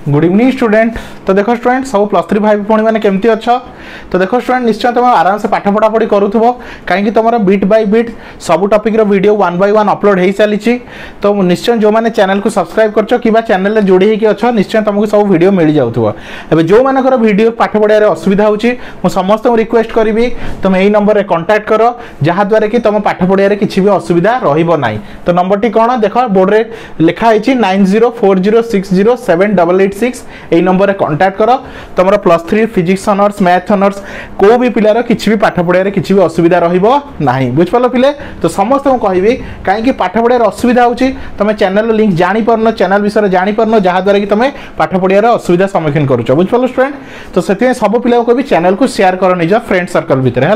Good evening student. तो देखो student सब +3 भाई भौणी मैंने केमती अच्छा। तो देखो स्टूडेंट निश्चय तुम आराम से पाठ पढ़ा पढ़ी करूथबो कहीं तुम बीट बाय बीट सब topic row video 1 by 1 upload हो चली। तो निश्चय जो मैंने चैनल को सब्सक्राइब करछो कि चैनल रे जोड़ी होगी अच्छो निश्चय तुमको सब वीडियो मिल जाउथबो। एबे जो मानकर वीडियो पाठ पढ़ारे असुविधा होची मु समस्त रिक्वेस्ट करी तुम यही नंबर रे कांटेक्ट करो जहाँ द्वारा कि तुम पाठ पढ़ारे किसी भी असुविधा रहिबो नाही। तो नंबर टी कोन देखो बोर्ड रे लिखा है 9040607886 यही नंबर रे कांटेक्ट करो। तुम +3 फिजिक्स ऑनर्स मैथ ऑनर्स को भी पिलार किसी भी पाठ पढ़ारे किसी भी असुविधा रहिबो नाही। बुझ पालो पिले। तो समस्त को कहबी कहीं पाठ पढ़ारे असुविधा होची तुम चैनल लिंक जानी परनो चैनल विषय जानी परनो जहाँ द्वारा कि तुम पाठ पढ़ारे असुविधा सम्मुखीन करूछ। बुझ पालो स्टूडेंट। तो से सब पिला को भी चैनल को शेयर करो निज फ्रेंड सर्कल भितर है।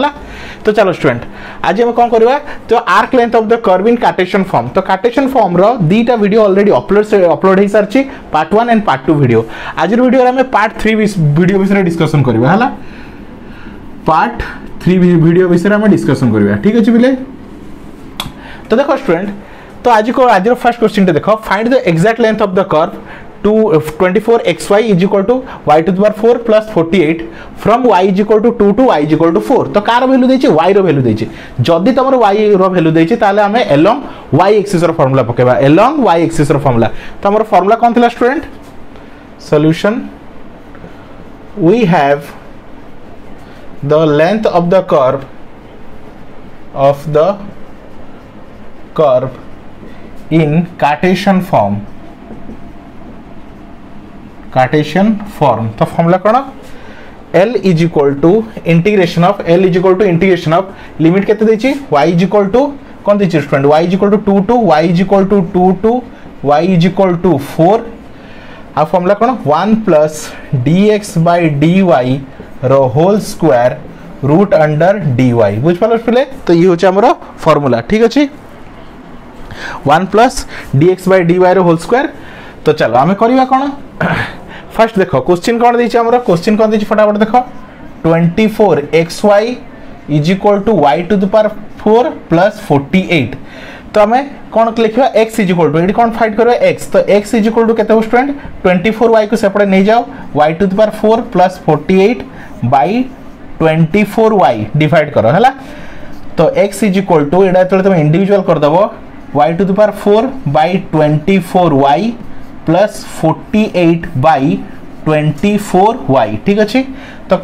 तो चलो स्टूडेंट आज हम कौन करवा तो arc length of the curve in Cartesian form. तो कार्टेशियन फॉर्म रो दीटा वीडियो ऑलरेडी अपलोड हो सारी पार्ट 1 एंड पार्ट 2 वीडियो। आज वीडियो रे हमें पार्ट 3 वीडियो विषय डिस्कशन करबा हला। पार्ट 3 वीडियो विषय हमें डिस्कशन करबा ठीक अछि बिले। तो देखो स्टूडेंट तो आज फर्स्ट क्वेश्चन देखो find the exact length of the curve 24xy is equal to y to the power 4 plus 48 from y is equal to 2 to y is equal to 4। तो कार वैल्यू देछि y रो value देछि जदी तमरो y रो value देछि ताले हमें along y axis रो formula पकेबा along y axis रो formula. तो हमर formula कोन थिला student solution we have the length of the curve in Cartesian form। तो फॉर्मूला कौन L is equal to integration of limit केते देछि y इज इक्वल टू कोन देछि student y is equal to 2 to y is equal to 2 to y is equal to 4 आ formula कौन 1 plus dx by dy रो whole square root under dy। बुझ पालो पिले। तो ये होचे हमरो फार्मूला ठीक अछि 1 प्लस dx बाय dy रो होल स्क्वायर। तो चलो आमे करिवा कोन फर्स्ट देखो क्वेश्चन कौन देछि हमरो क्वेश्चन कौन देछि फटाफट देखो 24xy is equal to y to the power 4 plus 48। तो हमें कौन लिखिबा x इज इक्वल टू एडी कौन फाइंड करबा x। तो x इज इक्वल टू केते हो स्टूडेंट 24y को सेपरे नै जाओ y to the power 4 plus 48 by 24y divide करो हला। तो x इज इक्वल टू एडा तले तुम इंडिविजुअल कर दबो y to the power 4 by 24y plus 48 by 24y ठीक अच्छे। तो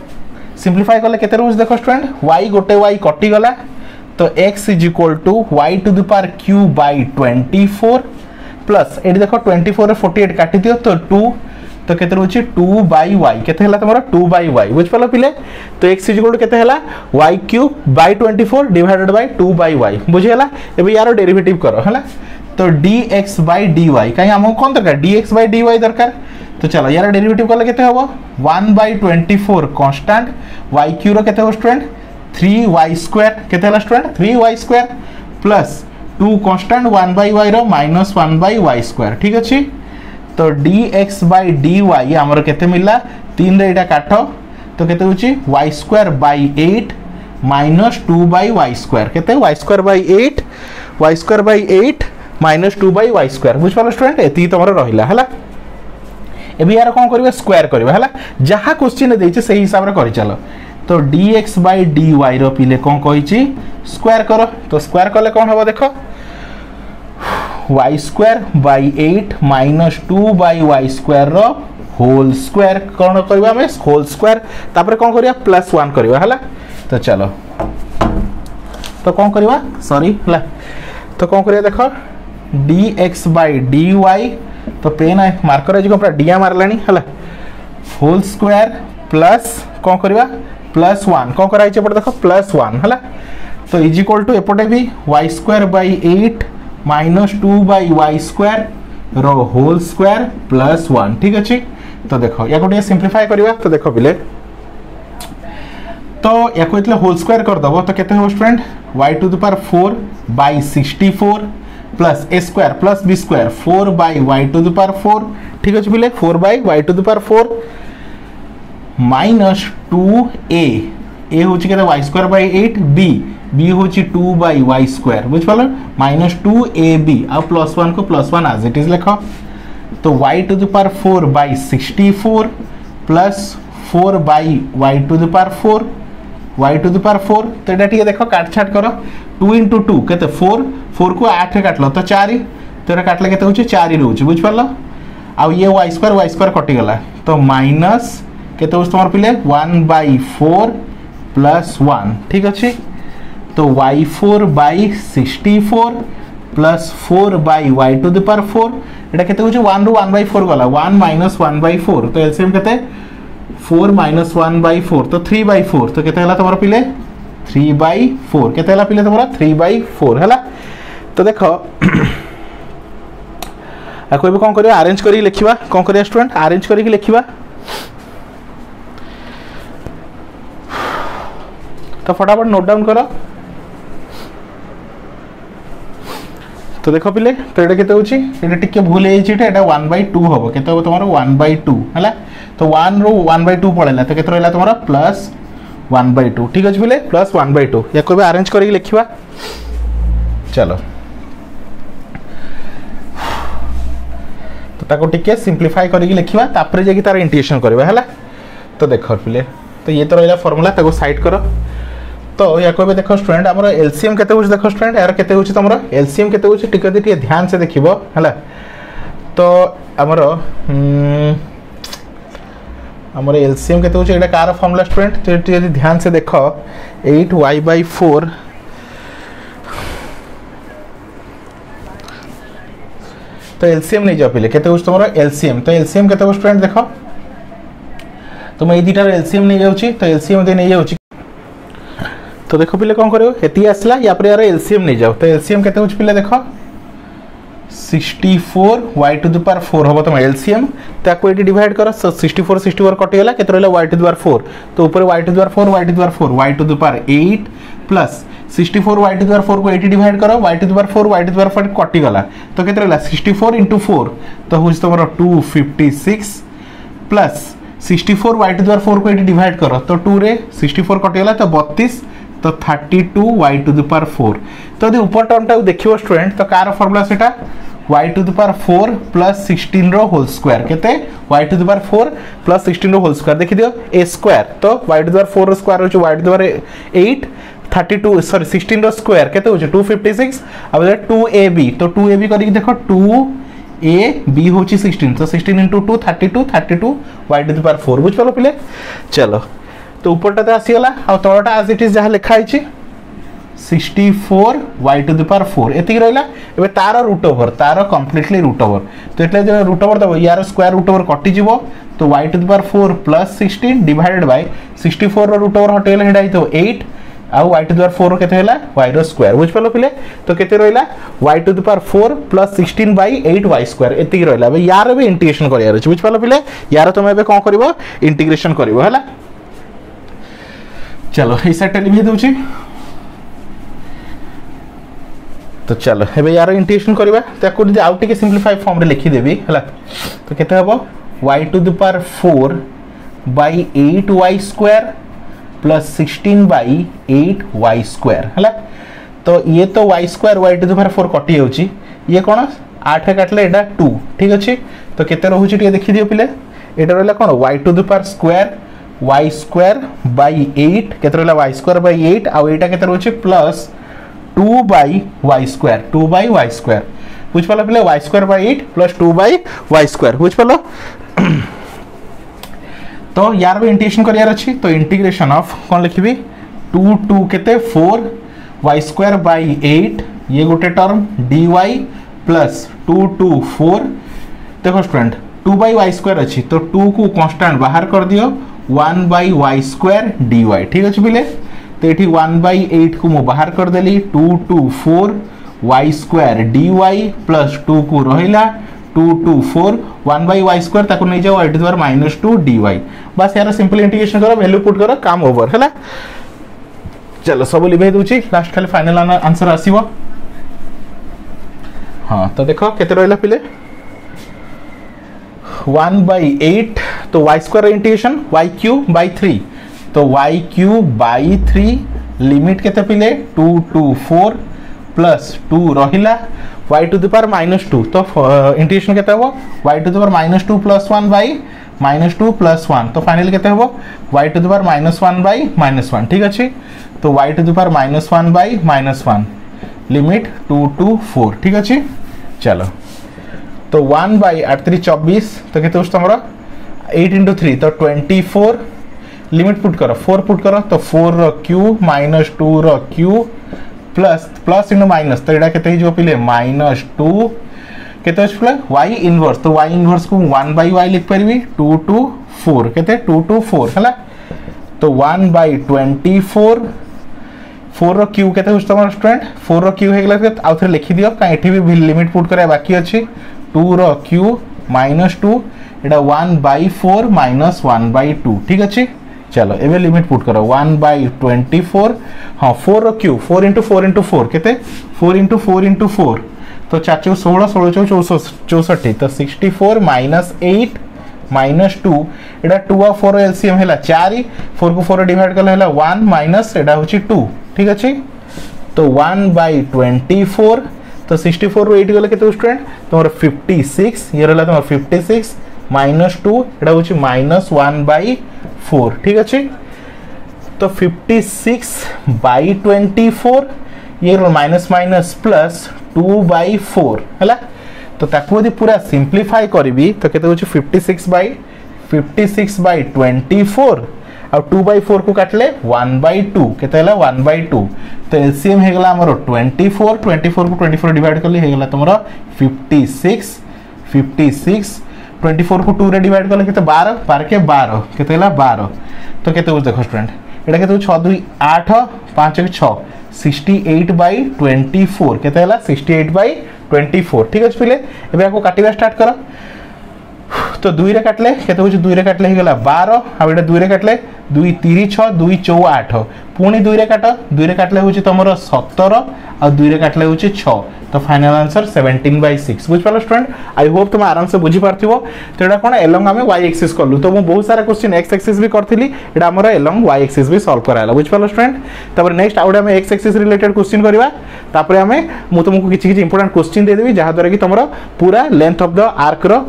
सिंप्लीफाई कले केते रोज देखो स्टूडेंट y गोटे y कटि गला। तो x is equal to y to the power cube by 24 plus एडी देखो 24 रे 48 काटि दियो तो 2 तो केते रोची 2 बाय y केते हला तमरो 2 बाय y। बुझ पालो पिले। तो x इज इक्वल टू केते हला y cube by 24 divided by 2 by y बुझि हला। एबे यारो डेरिवेटिव करो हला। तो dx by dy कहीं हमको कौन दरकार dx by dy दरकार। तो चलो यार डेरिवेटिव कले केते होबो 1 by 24 कांस्टेंट y क्यूब रो केते हो स्टूडेंट 3y स्क्वायर केते हला student 3y square plus 2 constant 1 by y रो माइनस 1 by y स्क्वायर ठीक अछि। तो dx by dy हमरो केते मिलला 3 रे एटा काटो तो केते होची y square by 8 minus 2 by y square केते y square by 8 minus 2 by y square. बुझ पालो स्टूडेंट एती तमरो रहिला हला। एबे यार कोन करबा स्क्वायर करबा हला जहा क्वेश्चन देछि सही हिसाब रे करि चलो। तो dx by dy रो पिले कोन कहिछि स्क्वायर करो। तो स्क्वायर करले कोन होबो देखो y square by 8 minus 2 by y square रो होल स्क्वायर कोन करबा हमें होल स्क्वायर तापर कोन करिया प्लस 1 करबा हला। तो चलो तो कोन करबा सॉरी हला। तो कोन करिया देखो dx by dy तो पेन है मार्कर है पूरा डिया मारलानी हला होल स्क्वायर प्लस कोन करबा प्लस 1 कोन कराइ छै देखो प्लस 1 हला। तो इज इक्वल टू एपटे भी y square by 8 minus 2 by y square रो होल स्क्वायर प्लस 1 ठीक अछि। तो देखो या को सिंपलीफाई करबा। तो देखो बिले तो या को इतले होल स्क्वायर कर दबो तो केते हो student y to the power 4 by 64 plus a square plus b square 4 by y to the power 4 ठीक अछि बिले 4 by y to the power 4 minus 2a a होची केते y स्क्वायर बाय 8 b होची 2 बाय y स्क्वायर बुझ पालो minus 2ab आ plus 1 को plus 1 as it is लिखो। तो y to the power 4 by 64 plus 4 by y to the power 4 y to the power 4 तो ये टे देख काट छाट कर 2 इंटू 2 के 4 4 को 8 काटल तो 4 तो काटले के 4 रोचे बुझिपार आउ ये y स्क्वायर कटिगला तो माइनस के तुम पिले 1/4 प्लस 1 ठीक अच्छे तो y4 by 64 plus 4 by y to the power 4 एटा केते होचे 1 रु 1/4 गला 1 माइनस 1/4 तो एलसीएम केते 4 माइनस 1/4 तो 3/4 तो केते हला तमरो पिले 3/4 केते हला पिले तमरो 3/4 हला तो देखो आ कोई कौन करिया अरेंज करी लिखिबा कौन करिया स्टूडेंट अरेंज करी लिखिबा तो फटाफट नोट डाउन करो तो देखो पिले तो ये केते होची एटा टिके भूल हे छिटा एटा 1/2 होबो केते हो तमरो 1/2 हला तो 1 रो 1/2 पड़ेला तो केते रहला तमरो प्लस 1/2 ठीक अछि पिले प्लस 1/2 या कोबे अरेंज करी लिखिबा चलो तो ताको टिके सिंपलीफाई करी लिखिबा तापरे जे की तार इंटीग्रेशन करबा हला तो देखो पिले तो ये तो रहला फार्मूला ताको साइड करो तो या कोबे देखो स्टूडेंट हमर एलसीएम केते होछ देखो स्टूडेंट यार केते होछ तमरो एलसीएम केते होछ टिके ध्यान से देखिबो हला तो हमर एलसीएम केते होछ एटा कार फार्मूला स्टूडेंट तो यदि ध्यान से देखो 8y/4 तो एलसीएम नहीं जाओ पहले केते होछ तमरो एलसीएम तो एलसीएम केते होछ स्टूडेंट देखो तो मैं एदिटार एलसीएम नहीं जाउची तो एलसीएम दे नहीं जाउची तो देखो पिले कौन करो एती आसला या पर यार एलसीएम नहीं जाओ तो एलसीएम केते होछ पिले देखो 64 y टू द पावर 4 होबो तम एलसीएम ताको एटी डिवाइड करो 64 64 कटि गेला केते रहला y टू द पावर 4 तो ऊपर y to the power 4 y to the power 4 y to the power 8 plus 64 y to the power 4 को 80 डिवाइड करो y to the power 4 y to the power 4 कटि गेला तो केते रहला 64 * 4 तो होछ तमरो 256 plus 64 y to the power 4 को 80 डिवाइड करो तो 2 रे 64 कटि गेला तो 32 तो 32 y टू द पावर 4 तो यदि ऊपर टर्मटा देखियो स्टूडेंट तो कार फार्मूला सेटा y to the power 4 plus 16 रो होल स्क्वायर केते y to the power 4 plus 16 रो होल स्क्वायर देखि दियो a स्क्वायर तो y टू द पावर 4 रो स्क्वायर होछ y to the power 8 32 sorry 16 रो स्क्वायर केते होछ 256 अब 2ab तो 2ab करी देखो 2ab होची 16 तो 16 * 2 32 32 y टू द पावर 4 बुझ पालो पिले चलो तो ऊपरटा तो आसी गला आ तळटा एज इट इज जहा लिखा आइछि 64 y टू द पावर 4 एति रहला एबे तार रूट ओवर तार कंप्लीटली रूट ओवर तो एटले जे रूट ओवर दबो यार स्क्वायर रूट ओवर कटि जिवो तो y to the power 4 plus 16 divided by 64 रो रूट ओवर हटेला हेडा तो 8 आउ y टू द पावर 4 रो केते हैला y रो स्क्वायर बुझ पालो पिले तो केते रहला y to the power 4 plus 16 by 8 y square एति रहला एबे यार एबे इंटीग्रेशन करियार अछि बुझ पालो पिले यार तुम एबे कोन करबो इंटीग्रेशन करबो हैला चलो इस साइड लिखि दउची तो चलो एबे यार इंटीग्रेशन करबा ताको जदि आउट के सिंपलीफाई फॉर्म रे लिखि देबी हला तो केते हबो y to the power 4 by 8y square plus 16 by 8y square हला तो ये तो y square y to the power 4 कटि होची ये कोन 8 काटले एटा 2 ठीक अछि तो केते रहउची टे देखि दियो पिले एटा रहला कोन y to the power square y square by 8 केते रहला y स्क्वायर बाय 8 आ एटा केते रहउची plus 2 by y square 2 by y square बुझ पालो पिले y square by 8 plus 2 by y square बुझ पालो तो यार भी इंटीग्रेशन करियार अछि तो इंटीग्रेशन ऑफ कोन लिखिबी 2 2 केते 4 y स्क्वायर बाय 8 ये गोटे टर्म dy प्लस 2 2 4 देखो स्टूडेंट 2 बाय y स्क्वायर अछि तो 2 को कांस्टेंट बाहर कर दियो 1 बाय y स्क्वायर dy ठीक अछि पिले तो एठी 1 बाय 8 को मु बाहर कर देली 2 2 4 y स्क्वायर dy प्लस 2 को रहिला 2 2 4 1 बाय y स्क्वायर ताको नै जाओ y to the power -2 dy बस यार सिंपल इंटीग्रेशन करो वैल्यू पुट करो काम ओवर हैला चलो सब लिखै दोची लास्ट खाली फाइनल आंसर आसीबो हां तो देखो केते रहला पिले 1 बाय 8 तो y square integration y cube bye 3 तो y क्यूब बाय 3 लिमिट केते पिले 2 2 4 प्लस 2 रहिला y टू द पावर -2 तो इंटीग्रेशन केते हो y to the power -2 + 1 by -2 + 1 तो फाइनली केते हो y to the power -1 by -1 ठीक अछि तो y to the power -1 by -1 limit 2 to 4 ठीक अछि चलो तो 1 बाय 8 3 24 तो केते होस तमरा 8 × 3 तो 24 लिमिट पुट करो 4 पुट करो तो 4 रो क्यूब -2 रो क्यूब प्लस इनटू माइनस तो एटा केते जो पिले -2 केते होस पिले y इनवर्स तो y इनवर्स को 1 बाय y लिख परबी 2 to 4 केते 2 to 4 हला तो 1 बाय 24 4 रो क्यू केते होस तमरा स्टूडेंट 4 रो क्यू हेगला के आउ थरे लिखि दियो का एठी भी लिमिट पुट करे बाकी अछि 2 रो क्यू -2 एटा 1 बाय 4 -1 बाय 2 ठीक अछि चलो एबे लिमिट पुट करो 1 बाय 24 हां 4 रो क्यू 4 × 4 × 4 केते 4 × 4 × 4 तो 4 × 16 16 64 तो 64 -8 -2 एटा 2 और 4 एलसीएम हैला 4 4 को 4 डिवाइड करले हैला 1 माइनस एटा होची 2 ठीक अछि तो 1 बाय 24 तो 64 रो 8 गले केते स्टूडेंट तोर 56 ये रहला तोर 56 -2 एटा होची -1 बाय 4 ठीक अछि तो 56 बाय 24 ये माइनस माइनस प्लस 2 बाय 4 हैला तो ताकू यदि पूरा सिंप्लीफाई करबी तो केते होची 56 बाय 24 और 2 बाय 4 को काटले 1 बाय 2 केते हला 1 बाय 2 तो एलसीएम हे गला हमरो 24 को 24 डिवाइड करले हे गला तमरो 56 24 को 2 रे डिवाइड करले केते 12 के 12 केते हला 12 तो केते हो देखो स्टूडेंट एटा केते 6 2 8 5 1 6 68 बाय 24 केते हला 68 बाय 24 ठीक अछि पिले एबे को काटिबा स्टार्ट करो तो 2 रे काटले केते होची 2 रे काटले हे गला 12 आ एटा 2 रे काटले 2 3 6 2 4 8 पुणी 2 रे काट 2 रे काटले होची तमरो 17 आ 2 रे काटले होची 6 तो फाइनल आंसर 17/6 बुझ पालो स्टूडेंट आई होप तुम आराम से बुझी पारथिबो तो एटा कोन एलोंग हमें y एक्सिस करलु तो मु बहुत सारा क्वेश्चन x एक्सिस भी करथिली एटा हमर एलोंग y एक्सिस भी सॉल्व करायला बुझ पालो स्टूडेंट तबर नेक्स्ट आउट हमें x एक्सिस रिलेटेड क्वेश्चन करबा तापर हमें मु तुमको किछि किछि इंपोर्टेंट क्वेश्चन दे देबी जहा द्वारा कि तमरो पूरा लेंथ ऑफ द आर्क रो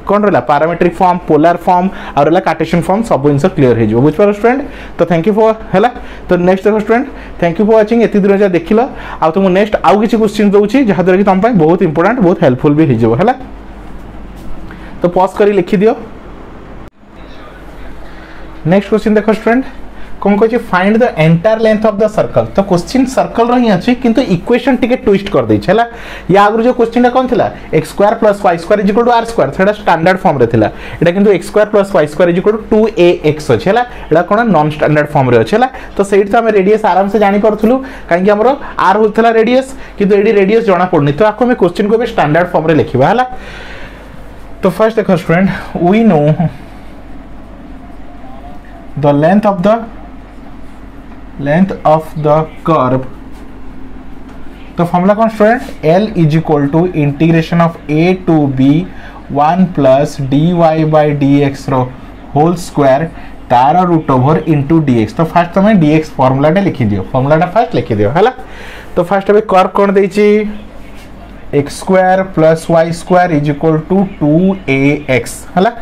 कोन रहला पैरामीट्रिक फॉर्म पोलर फॉर्म और रहला कार्टेशियन फॉर्म सब इनसे क्लियर हे जो बुझ पालो स्टूडेंट तो थैंक यू फॉर हैला तो नेक्स्ट देखो student thank you for watching एति दूर जा देखिलो आ तुम नेक्स्ट आउ किछि क्वेश्चन दोउची जहा द्वारा कि तुम पाई बहुत इंपोर्टेंट बहुत हेल्पफुल भी हे जो हैला तो पॉज करी लिखि दियो नेक्स्ट क्वेश्चन देखो स्टूडेंट कौन कहछि find the entire length of the circle तो क्वेश्चन सर्कल रही अछि किंतु इक्वेशन टिके ट्विस्ट कर दै छला या आगु जो क्वेश्चन कोन थिला x² + y² = r² थेडा standard form रे थिला एटा किंतु x² + y² = 2ax अछि हला एटा कोन नॉन स्टैंडर्ड फॉर्म रे अछि हला तो सेट तो हम रेडियस आराम से जानि परथुलु काहे कि हमरो r होथला रेडियस किंतु एडी रेडियस जणा पड़नी तो आको में क्वेश्चन को भी स्टैंडर्ड फॉर्म रे लिखिबा हला तो फर्स्ट देखो student we know the length of the curve तो फॉर्मूला कौन student L = integration of a to b 1 + dy/dx रो होल स्क्वायर तार रूट ओवर इनटू dx तो फर्स्ट तुम dx फॉर्मूला टे लिखि दियो फॉर्मूला फर्स्ट लिखि दियो हला तो फर्स्ट अबे कर्व कोन देछि x² + y² = 2ax हला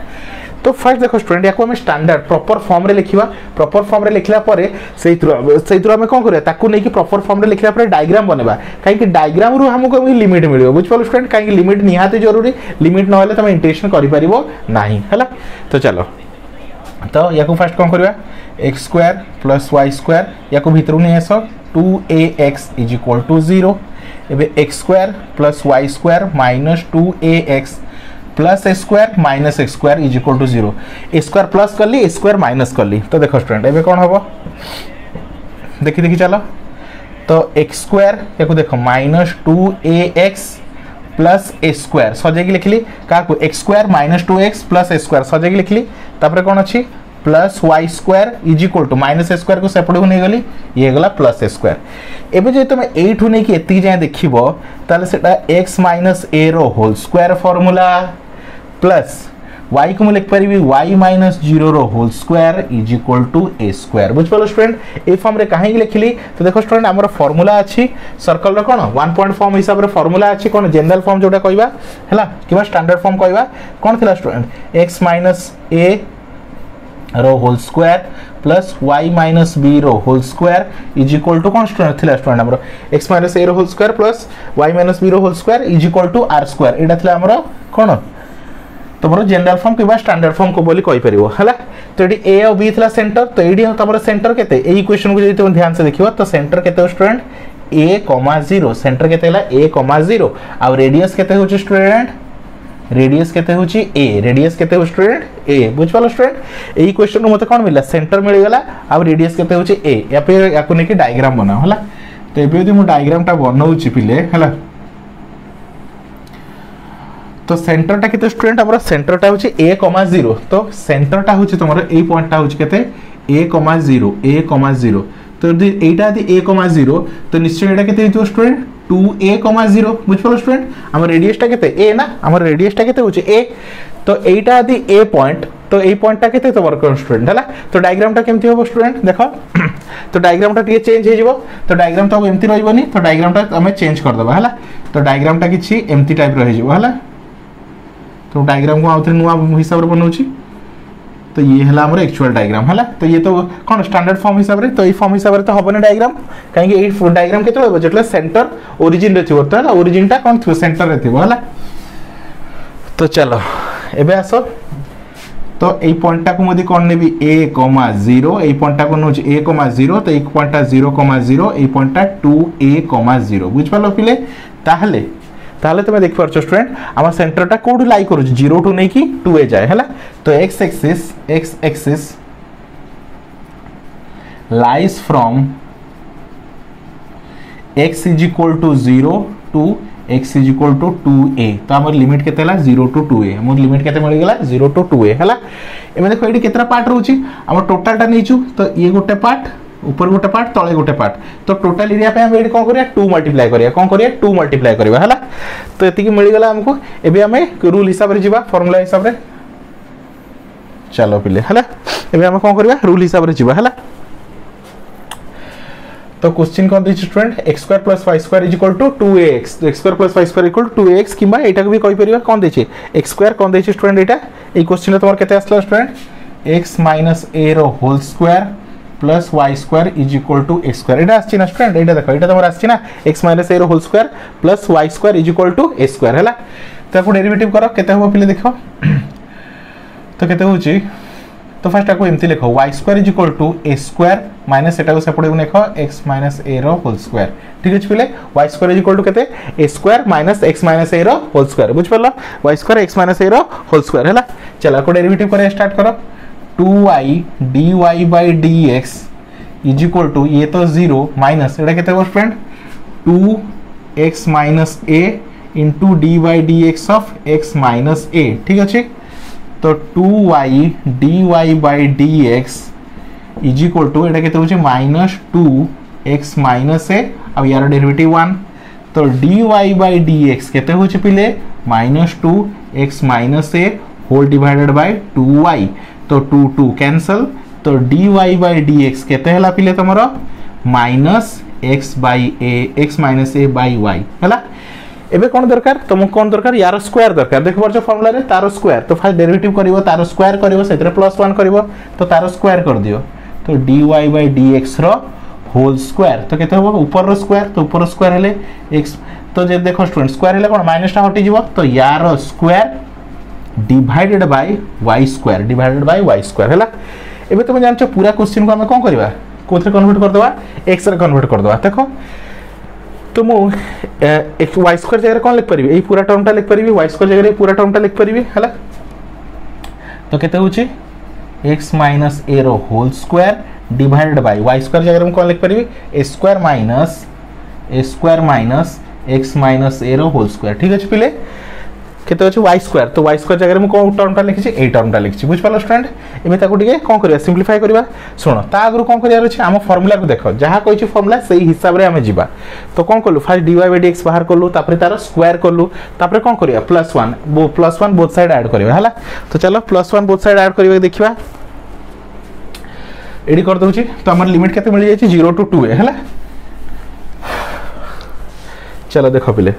तो फर्स्ट देखो स्टूडेंट याको हम स्टैंडर्ड प्रॉपर फॉर्म रे लिखिबा प्रॉपर फॉर्म रे लिखला परे सेइतरो हम कोन करे ताकू नै कि प्रॉपर फॉर्म रे लिखला परे डायग्राम बनेबा काहे कि डायग्राम रु हमको लिमिट मिलियो बुझ पालो स्टूडेंट काहे कि लिमिट निहाते जरूरी लिमिट न होले तमे इंटीग्रेशन करि परिबो नाही हला तो चलो तो याको फर्स्ट कोन करबा x² + y² याको भीतरु नै आसो 2ax = 0 एबे x² + y² - 2ax plus a² minus x² = 0 a² plus कर ली a² माइनस कर ली तो देखो स्टूडेंट एबे कोन हबो देखि देखि चलो तो x² याको देखो -2ax प्लस a² सजे की लिखली का को x² - 2x प्लस a² सजे की लिखली तापर कोन अछि प्लस y² = माइनस a² को सेपड को नै गली ये गला प्लस a²। एबे जे तुम एठु नै कि एति जाय देखिबो ताले सेटा x - a रो whole square formula plus y को मैं लिख पारि y माइनस 0 रो whole square is equal to a square बुझ पालो स्टूडेंट ए फॉर्म रे काहे लिखली तो देखो स्टूडेंट हमर फार्मूला अछि सर्कल रो कोन 1 पॉइंट फॉर्म हिसाब रे फार्मूला अछि कोन जनरल फॉर्म जोटा कहबा हला किबा स्टैंडर्ड फॉर्म कहबा कोन थिला स्टूडेंट x माइनस a रो whole square plus y minus b रो whole square is equal to कोन स्टूडेंट थिला स्टूडेंट हमरो x माइनस a रो whole square plus y minus b रो whole square is equal to r square एटा थिला हमरो कोन तमरो जनरल फॉर्म किबा स्टैंडर्ड फॉर्म को बोली कहि परिबो हला तो एडी a और b थिला सेंटर तो एडी तमरो सेंटर केते एई क्वेश्चन को जदि तुम ध्यान से देखिबो तो सेंटर केते स्टूडेंट a, 0 सेंटर केते हला a, 0 और रेडियस केते होची स्टूडेंट रेडियस केते होची a रेडियस केते हो स्टूडेंट a बुझ पालो स्टूडेंट एई क्वेश्चन नु मते कोन मिला सेंटर मिल गेला और रेडियस केते होची a या पे याको नेकी डायग्राम बनाओ हला तो एबे यदि मु डायग्राम ता बनाउची पिले हला तो सेंटर टा केते स्टूडेंट हमर सेंटर टा होची a, 0 तो सेंटर टा होची तमरो ए पॉइंट टा होची केते a, 0 तो यदि एटा यदि a, 0 तो निश्चय एटा केते हितो स्टूडेंट 2a, 0 बुझ पालो स्टूडेंट हमर रेडियस टा केते a ना हमर रेडियस टा केते होची a तो एटा यदि a पॉइंट तो ए पॉइंट टा केते तमर कोन स्टूडेंट हला तो डायग्राम टा केमति होबो स्टूडेंट देखो तो डायग्राम टा टिके चेंज हे जिवो तो डायग्राम ता एमति रहइबोनी तो डायग्राम टा हमें चेंज कर देबा हला तो डायग्राम टा किछि एमति टाइप रहि जिवो हला तो डायग्राम को आउथरे नुवा हिसाब रे बनौची तो ये हला हमर एक्चुअल डायग्राम हला तो ये तो कोन स्टैंडर्ड फॉर्म हिसाब रे तो ई फॉर्म हिसाब रे तो होबने डायग्राम काहे कि ए डायग्राम केते होबो जेतले सेंटर ओरिजिन रे थिबो तो हला ओरिजिन टा कोन थिबो सेंटर रे थिबो हला तो चलो एबे आसो तो ए पॉइंट टा को मदि कोन नेबी a, 0 ए पॉइंट टा को नोच a, 0 तो एक पॉइंट टा 0, 0 ए पॉइंट टा 2a, 0 बुझ पालो पिले ताहले तुम देख पारछ स्टूडेंट आम सेंटर टा कोड लाई करू 0 टू नहीं कि 2 ए जाए हला तो x axis lies from x is equal to 0 to x is equal to 2a तो हमर लिमिट केते हला 0 टू 2a हमर लिमिट केते मिल गेला 0 टू 2a हला एमे देखो एडी केतरा पार्ट रहउची हमर टोटल टा नेचू तो ये गोटे पार्ट ऊपर गोटे पार्ट तळे गोटे पार्ट तो टोटल एरिया पे हम एडी कोन करिया 2 मल्टीप्लाई करिया कोन करिया 2 मल्टीप्लाई करबा हला तो एति की मिल गेला हमको एबे हमें रूल हिसाब रे जीवा फार्मूला हिसाब रे चलो पिले हला एबे हम कोन करबा रूल हिसाब रे जीवा हला तो क्वेश्चन कोन दै student x square plus y square is equal to 2ax तो x square plus y square equal to 2ax किबा एटा को भी कहि परिबा कोन दै छै x स्क्वायर कोन दै छै स्टूडेंट एटा ए क्वेश्चन तोर केते आसला स्टूडेंट x माइनस a रो whole square plus y square is equal to x square एटा आछि ना स्टूडेंट एटा देखो एटा तमर आछि ना x माइनस a रो whole square plus y square is equal to a square हला तो को डेरिवेटिव करो केते हो पहिले देखो तो केते होची तो फर्स्ट आको एमती लिखो y square is equal to a square minus एटा को सेपटे को लिखो x माइनस a रो होल स्क्वायर ठीक अछि पहिले y square is equal to केते a square minus x minus a रो होल स्क्वायर बुझ पड़लो y square x minus a रो होल स्क्वायर हला चला को डेरिवेटिव करे स्टार्ट करो 2y dy by dx is equal to ये तो 0 माइनस एटा केते हो friend 2x minus a into dy dx of x minus a ठीक अछि तो 2y dy by dx is equal to एटा केते होची माइनस 2x माइनस a अब यार डेरिवेटिव 1 तो dy by dx केते होची पिले minus 2x minus a whole divided by 2y तो 2 कैंसल तो dy by dx केते हला पिले तमरो minus x by a x minus a by y हला एबे कोन दरकार तुम कोन दरकार यार स्क्वायर दरकार देखो परछ फार्मूला रे तारो स्क्वायर तो फास्ट डेरिवेटिव करिवो तारो स्क्वायर करिवो सेतरे प्लस 1 करिवो तो तारो स्क्वायर कर दियो तो dy by dx रो होल स्क्वायर तो केते होबो ऊपर रो स्क्वायर तो ऊपर रो स्क्वायर हेले x तो जे देखो स्टूडेंट स्क्वायर हेले कोन माइनस टा हटि जीवो तो यार square divided by y square हला एबे तुम जानछो पूरा क्वेश्चन को हम कोन करबा कोथरे कन्वर्ट कर देबा x रे कन्वर्ट कर देबा देखो तो मु x y स्क्वायर जगह कोन लिख परिबी ए पूरा टर्म टा लिख परिबी y स्क्वायर जगह पूरा टर्म टा लिख परिबी हला तो केते होची x माइनस a रो whole square divided by y square जगह हम कोन लिख परिबी a square minus x minus a रो होल स्क्वायर ठीक अछि पिले केते अछि y स्क्वायर तो y स्क्वायर जगह में को टर्मटा लिखिछि ए टर्मटा लिखिछि बुझ पालो स्टूडेंट एबे ताको टिके कोन करिया सिंपलीफाई करिया सुनो ता आगु कोन करिया अछि हम फार्मूला को देखो जहा कहिछि फार्मूला सेही हिसाब रे हम जिबा तो कोन करलु फर्स्ट dy/dx बाहर करलु तापर तार स्क्वायर करलु तापर कोन करिया +1 बोथ साइड ऐड करिया हला तो चलो +1 बोथ साइड ऐड करिया देखिबा एडी कर दोछि तो हमर लिमिट केते मिल जाय 0 to 2 हला चलो देखो पिले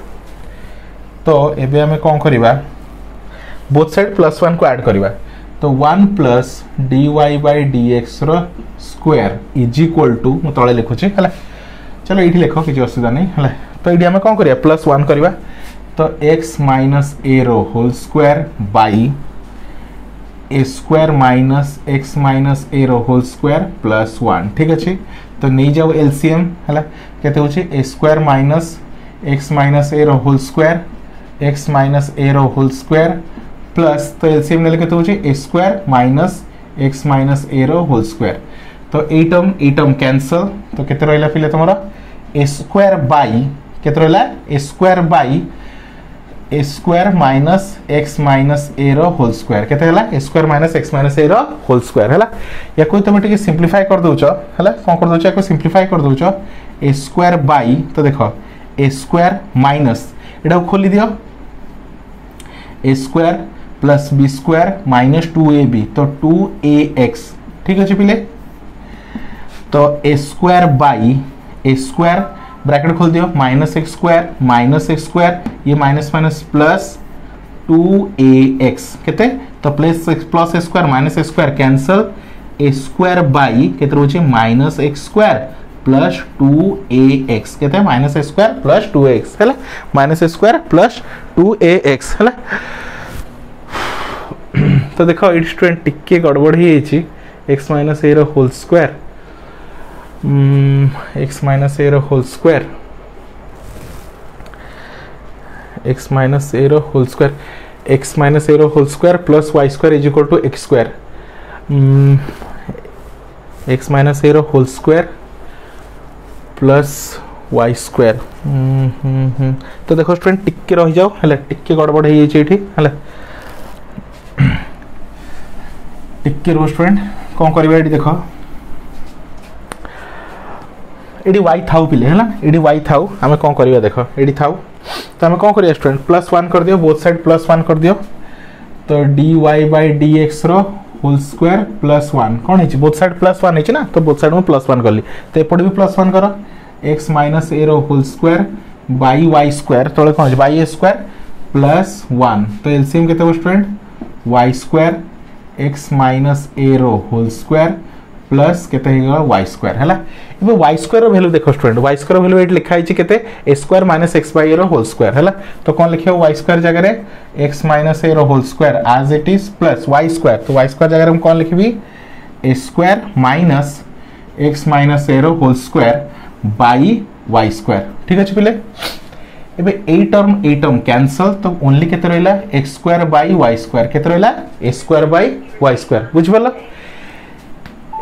तो एबे हमें कौन करिबा बोथ साइड +1 को ऐड करिबा तो 1 प्लस dy/dx रो स्क्वायर इज इक्वल टू म तळे लिखुछि हला चलो एठी लिखो किछ असुविधा नै हला तो एठी हमें कौन करिया +1 करिबा तो x माइनस a रो whole square by a square minus x minus a रो होल स्क्वायर +1 ठीक अछि तो नै जाओ एलसीएम हला केते होछि a square minus x minus a रो whole square x minus a रो होल स्क्वायर प्लस तो एलसीएम ले केते होछि a square minus x minus a रो होल स्क्वायर तो ए टर्म कैंसल तो केते रहला पिले तमरा a स्क्वायर बाय केते रहला a square by a square minus x minus a रो होल स्क्वायर केते हला a square minus x minus a रो होल स्क्वायर हला या कोई तुम टिके सिंपलीफाई कर दोछो हला कोन कर दोछो या को सिंपलीफाई कर दोछो a स्क्वायर बाय तो देखो a स्क्वायर माइनस एटा खोली दियो a square plus b square minus 2ab तो 2ax ठीक अछि पिले तो a square by a square bracket खोल दियो माइनस x स्क्वायर ये माइनस माइनस प्लस 2ax केते तो plus a square minus a square cancel a square bye केते रोचे minus x square plus 2ax कहते हैं minus a square plus 2ax है minus a square plus 2ax है तो देखो ये स्टूडेंट टिके गड़बड़ ही है x माइनस a रो whole square x minus a रो whole square x minus a रो whole square x minus a रो whole square plus y square is equal to x square x minus a रो whole square plus y square तो देखो student टिके रह जाओ हला टिके गड़बड़ है ये एठी हला टिके रो स्टूडेंट कोन करबा एठी देखो एठी y थाउ पिले हला एठी y थाउ हमें कोन करबा देखो एठी थाउ तो हमें कोन करिया स्टूडेंट +1 कर दियो बोथ साइड +1 कर दियो तो dy/dx रो होल स्क्वायर +1 कोन है बोथ साइड +1 है ना तो बोथ साइड में +1 करली तो एपड भी +1 करो x माइनस a रो whole square by y square तळे कोन है बाय a स्क्वायर +1 तो एलसीएम केते हो student y square x minus a रो होल स्क्वायर प्लस केते हेगा y स्क्वायर हला एबे y स्क्वायर रो वैल्यू देखो स्टूडेंट y स्क्वायर वैल्यू एट लिखा है केते a square minus x by a रो होल स्क्वायर हला तो कोन लिखियो y स्क्वायर जगह रे x माइनस a रो whole square as it is plus y square तो y स्क्वायर जगह रे हम कोन लिखबी a square minus x minus a रो whole square by y square ठीक अछि पिले एबे ए टर्म कैंसल तो ओनली केते रहला x square by y square केते रहला a square by y square बुझ परला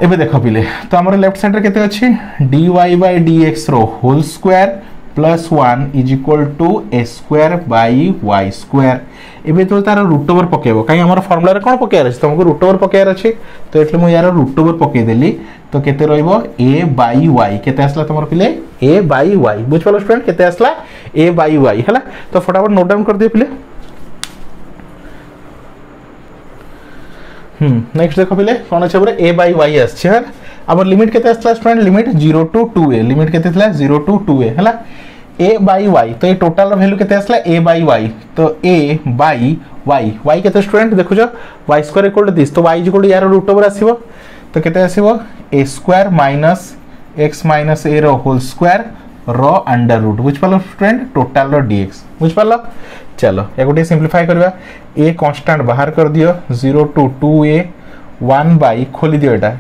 एबे देखो पिले तो हमर लेफ्ट साइड रे केते अछि dy/dx रो whole square plus 1 is equal to a square by y square एबे तो तार रूट ओवर पकेबो काई हमर फार्मूला रे कोन पकेयार अछि तुमको रूट ओवर पकेयार अछि तो एटले मु यार रूट ओवर पके देली तो केते रहइबो a बाय y केते आसला तुमर पिले a बाय y बुझ पालो स्टूडेंट केते आसला a बाय y हला तो फटाफट नोट डाउन कर दियो पिले नेक्स्ट देखो पिले कोन अछि हमर a बाय y आछे हला हमर लिमिट केते आसला student limit 0 to 2a limit केते थला 0 to 2a हला a बाय y तो ये टोटल वैल्यू केते आसला a बाय y तो a बाय y केते स्टूडेंट देखो जो y square equal to this तो y इक्वल टू यार रूट ओवर आसीबो तो केते आसीबो a square minus x minus a रो होल स्क्वायर रो अंडर रूट बुझ पालो स्टूडेंट टोटल रो dx बुझ पालो चलो या गोटे सिंपलीफाई करबा a कांस्टेंट बाहर कर दियो 0 to 2a 1 बाय खोली दियो एटा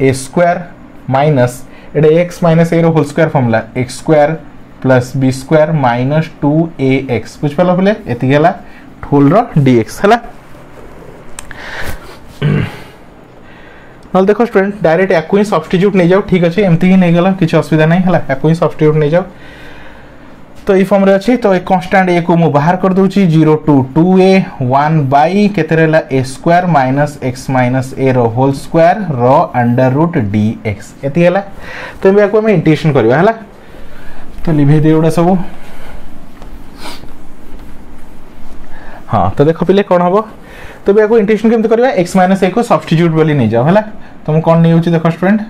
a स्क्वायर माइनस एटा x माइनस a रो whole square formula x square plus b square minus 2ax बुझ पालो बोले एति गेला होल रो dx हला नल देखो स्टूडेंट डायरेक्ट याकु ही सब्स्टिट्यूट नै जाओ ठीक अछि एमती ही नै गेला किछ असुविधा नै हला याकु ही सब्स्टिट्यूट नै जाओ तो ये फॉर्म रे अच्छी तो एक कांस्टेंट ए को मु बाहर कर दूची 0 टू 2a 1 बाई केते रहला a square minus x minus a रो होल स्क्वायर रो अंडर रूट dx एती हैला। तो एबे को हम इंटीग्रेशन करबा हैला। तो लिभे दे उडा सब हाँ तो देखो पिले कौन हम तो भी आपको इंटीग्रेशन केमते करबा x माइनस a को सब्स्टिट्यूट बोली नहीं जाओ हैला। तो हम कौन नहीं होची देखो student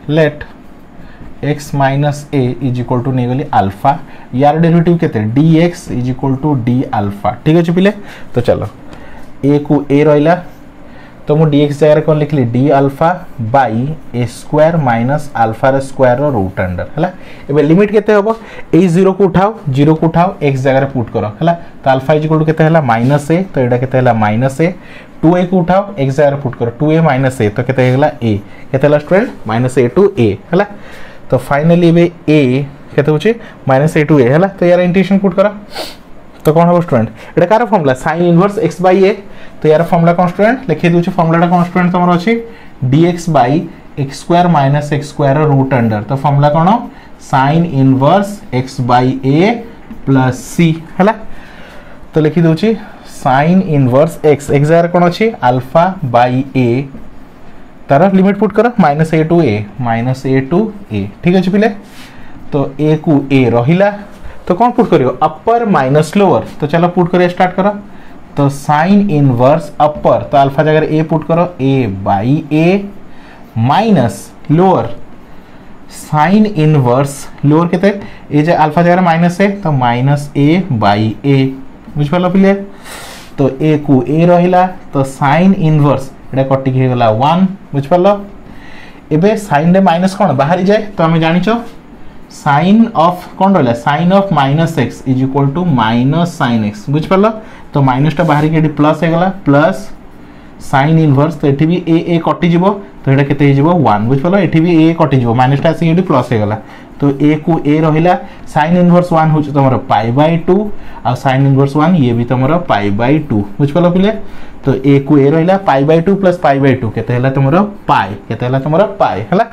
let x minus a is equal to नहीं गली अल्फा यार डेरिवेटिव केते dx is equal to d alpha ठीक अछि पिले। तो चलो a को a रहला तो मु dx जगह कोन लिखली d alpha by a square minus alpha रे स्क्वायर रो रूट अंडर हैला। एबे लिमिट केते होबो ए 0 को उठाओ x जगह रे पुट करो हैला। तो अल्फा इज इक्वल टू केते हैला माइनस a तो एडा केते हैला माइनस a 2a को उठाओ x जगह रे पुट करो 2a माइनस a तो केते हैला a केते हैला student minus a to a हैला। तो फाइनली बे a केते होचे माइनस a टू a हैला। तो यार इंटीग्रेशन पुट करा तो कौन हो स्टूडेंट एटा कार formula sin inverse x by a। तो यार फार्मूला कौन स्टूडेंट लिखि दोचे फार्मूलाटा कौन स्टूडेंट तमरो अछि dx by x square minus x square root under. तो फार्मूला कौन sin inverse x by a plus c हैला। तो लिखि दोची sin इनवर्स x जगह कौन अछि अल्फा बाय a तार लिमिट पुट करो माइनस a टू a ठीक अछि पिले। तो a को a रहिला तो कौन पुट करियो अपर माइनस लोअर। तो चलो पुट करिए स्टार्ट करो। तो sin इनवर्स अपर तो अल्फा जगह a पुट करो a by a minus lower sin inverse lower केते ए जे अल्फा जगह माइनस है तो माइनस a बाई a बुझ पालो पिले। तो a को a रहिला तो sin इनवर्स एटा कटि के गला 1 बुझ पालो। एबे sin रे माइनस कोन बाहर जाए तो हम जानिचो साइन ऑफ कौन रहा sine of minus x is equal to minus sine x बुझ पाल। तो माइनस टा बाहर के प्लस होगला प्लस साइन इनवर्स तो एठी भी ए कटिज तो ये केते हो 1 बुझ पाल। एठी भी ए कटिज माइनस टा आसी प्लस होगला तो ए को ए रहिला साइन इनवर्स 1 हो तुम पाई बाय 2 आ साइन इनवर्स 1 ये भी तुम पाई बाय 2 बुझ पाल पिले। तो ए को ए रहिला पाई बाय 2 प्लस पाई बाय 2 केते हला तुम पाई केते हला तुम पाई हला।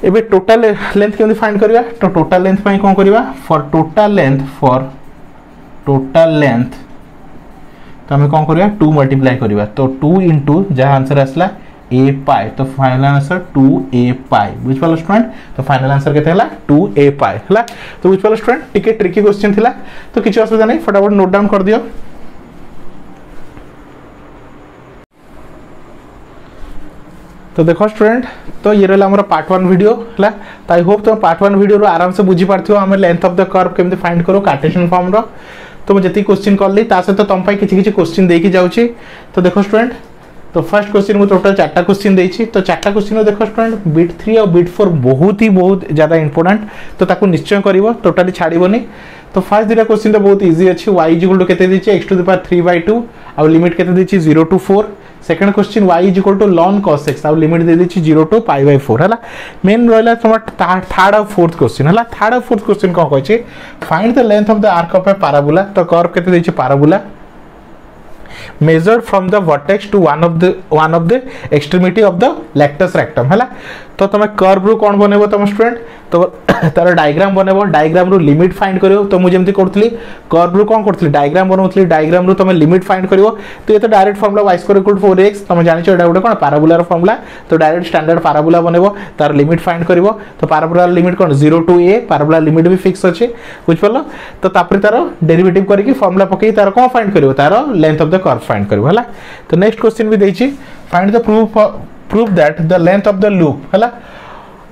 एबे टोटल लेंथ केमि फाइंड करिया तो टोटल लेंथ पई कोन करिया फॉर टोटल लेंथ तो हमें कोन करिया 2 मल्टीप्लाई करिया। तो 2 इनटू जहां आंसर आसला a पाई तो फाइनल आंसर 2a पाई बुझ पालो स्टूडेंट। तो फाइनल आंसर केते हला 2a पाई हला। तो बुझ पालो स्टूडेंट टिके ट्रिकी क्वेश्चन थिला तो किछ असुविधा नै फटाफट नोट डाउन कर दियो। तो देखो स्टूडेंट तो ये रहला हमर पार्ट 1 वीडियो हला। तो आई होप तुम पार्ट 1 वीडियो रो आराम से बुझी पारथियो हम लेंथ ऑफ द कर्व केमते फाइंड करो कार्टेशियन फॉर्म रो। तो मैं जति क्वेश्चन करली ता से तो तुम पई किछि क्वेश्चन देकी जाउची। तो देखो स्टूडेंट तो फर्स्ट क्वेश्चन में टोटल 4टा क्वेश्चन देछि। तो 4टा क्वेश्चन देखो स्टूडेंट बिट 3 और बिट 4 बहुत ज्यादा इंपोर्टेंट तो ताको निश्चय करिवो टोटली छाड़ीबोनी। तो फर्स्ट दिरा क्वेश्चन तो बहुत इजी अछि y इक्वल टू केते दिछि x टू द पावर 3/2 और लिमिट केते दिछि 0 to 4। Second question y equal to ln cos x और लिमिट दे दिछि 0 टू π/4 हला। मेन रहला तुम थर्ड और फोर्थ क्वेश्चन हला। थर्ड और फोर्थ क्वेश्चन को कहै छै find the length of the arc of a parabola. तो कर्व केते दिछि parabola measured from the vertex to one of the extremity of the lactus rectum हला। तो तुम कर्व रू कोन बनेबो तुम स्टूडेंट तो तार डायग्राम बनेबो डायग्राम रू लिमिट फाइंड करियो। तो मु जेमति करथली कर्व रू कोन करथली डायग्राम बनौथली डायग्राम रू तुम लिमिट फाइंड करियो। तो ये तो direct formula y square equal to 4x तुम जानिछो एटा गोटे कोन पैराबोला फार्मूला। तो डायरेक्ट स्टैंडर्ड पैराबोला बनेबो तार लिमिट फाइंड करियो। तो पैराबोला लिमिट कोन 0 टू a पैराबोला लिमिट भी फिक्स अछि बुझ परलो। तो तापर तार डेरिवेटिव करके फार्मूला पकई तार कोन फाइंड करियो तार length of the curve find करियो हला। तो नेक्स्ट क्वेश्चन भी देछि find the prove that the length of the loop हला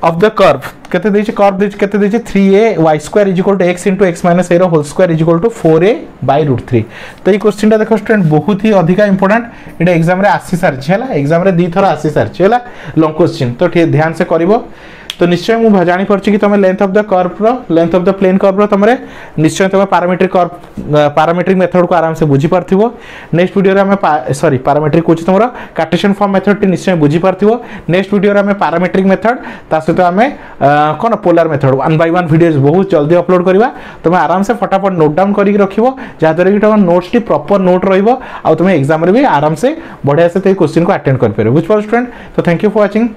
of the curve केते देछि कर्व देछि केते देछि 3a y square is equal to x into x minus a रो whole square is equal to 4a by √3। तो ये question टा देखो स्टूडेंट बहुत ही अधिक इंपोर्टेंट एटा एग्जाम रे आसी सारछि हला। एग्जाम रे दी थर आसी सारछि हला लॉन्ग क्वेश्चन। तो ठीक ध्यान से करिवो। तो निश्चय मु जानि परछि कि तमे लेंथ ऑफ द कर्व रो length of the plane curve रो तमरे निश्चय तमे पैरामीट्रिक मेथड को आराम से बुझी पारथिवो। नेक्स्ट वीडियो रे हमें सॉरी पैरामीट्रिक कोच तमरो कार्टेशियन फॉर्म मेथड टी निश्चय बुझी पारथिवो। नेक्स्ट वीडियो रे हमें पैरामीट्रिक मेथड ता सहित हमें कोन पोलर मेथड 1 बाय 1 वीडियोस बहुत जल्दी अपलोड करबा। तमे आराम से फटाफट नोट डाउन करिक रखिवो जा द्वारा कि तम नोट्स टी प्रॉपर नोट रहइबो आ तमे एग्जाम रे भी आराम से बढ़िया से ते क्वेश्चन को अटेंड कर परबो बुझ पाउ स्टूडेंट। तो थैंक यू फॉर वाचिंग।